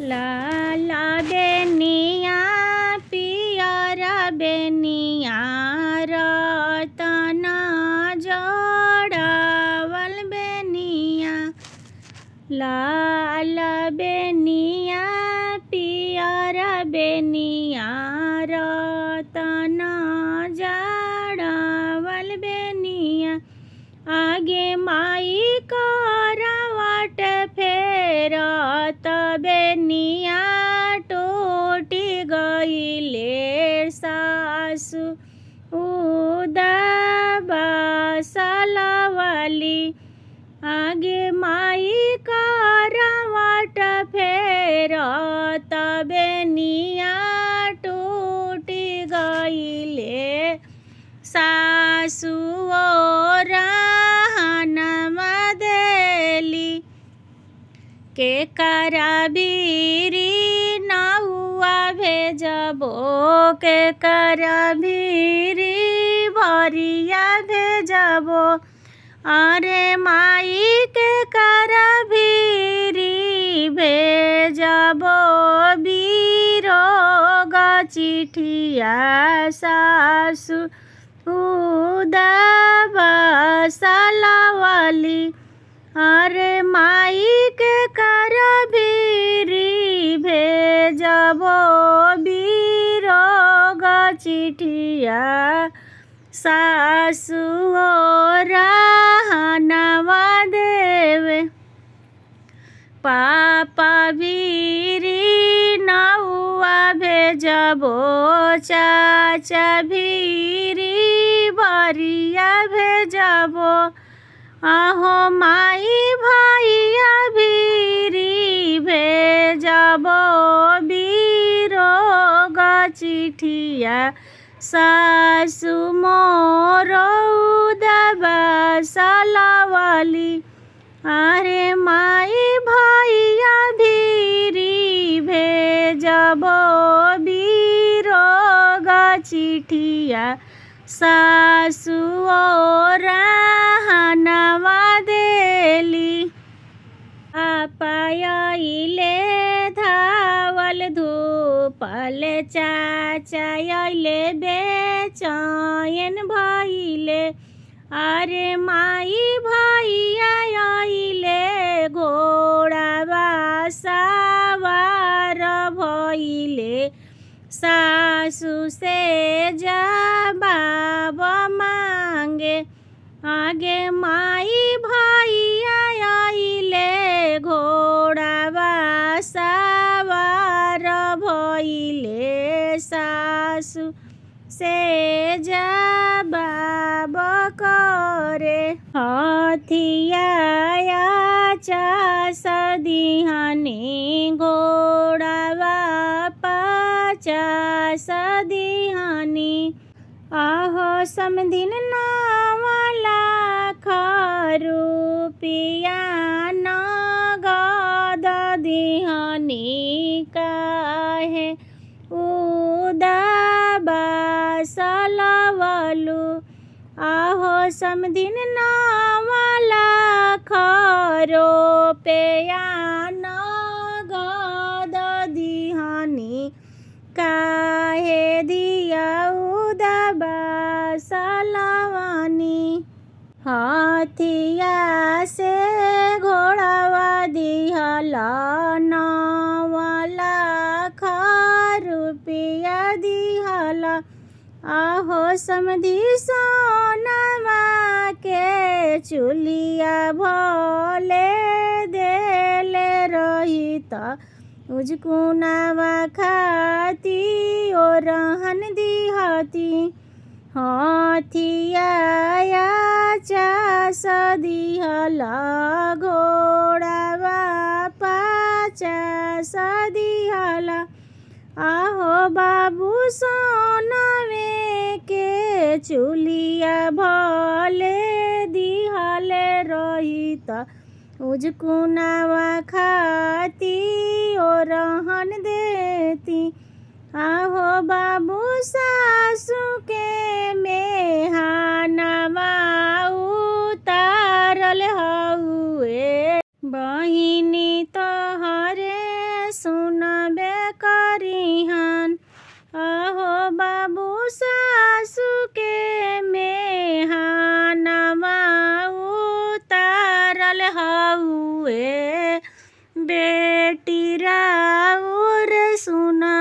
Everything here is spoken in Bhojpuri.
लाला बेनिया पियरा बेनिया रतना जोड़ावल बेनिया। लाल बेनिया पियरा बेनिया रतना जोड़ावल बेनिया। आगे माई करवट फेरत बेनिया टूटी गईले सासु उदाबसलवली। आगे माई करवट फेरत बेनिया टूटी गईले सासु के करबीरी नौआ भेजबो के करबीरी भरिया भेजबो। अरे माई के करबीरी भेजबो बीरोग चिठिया सासु उदाबसलवली। अरे माई के करबीरी भेजबो बीरोग चिठिया सासु रहनवा देवे। पापा बीरी नौआ भेजबो चाचा भीरी बरिया भेजबो। आहो माई भैया भीरी भेजबो बीरोग चिठिया सासु मोर उदाबसलवली। अरे माई भैया भीरी भेजबो बीरोग चिठिया सासु रहनवा देली। आपायले धावल धूपल चाचा अइले बेचैन भइले। अरे माई भैया अइले घोड़ावा सवार भइले। सासु से जवाब मांगे। आगे माई भैया अइले घोड़ावा सवार भइले। सासु से जवाब करे। हथिया चास दिहनी घोड़ावा पचास दिहनी। आहो समधिन नावला रुपिया नगद दिहनी काहे उदाबसलवलु। आहो समधिन नावला रुपिया नगद दिहनी काहे दिया उदाबसलवनी। हथिया से घोड़ावा दिहला 9 लाख रुपिया दिहला। आहो समधी सोनमा के चुलिया भले देले रहित उजकुनावा खाती ओ रहन दिहती। हथिया चास दिहला घोड़ावा पचास दिहला। आहो बाबू सोनवे के चुलिया भले दिहले रहित उजकुनावा खाती ओ रहन देती। आहो बाबू सासु के मेहनवा उतारल हउए। बहिनी तोहरे सुन बाबू सासू के मेहनवा उतारल हउए बेटी राउर सुना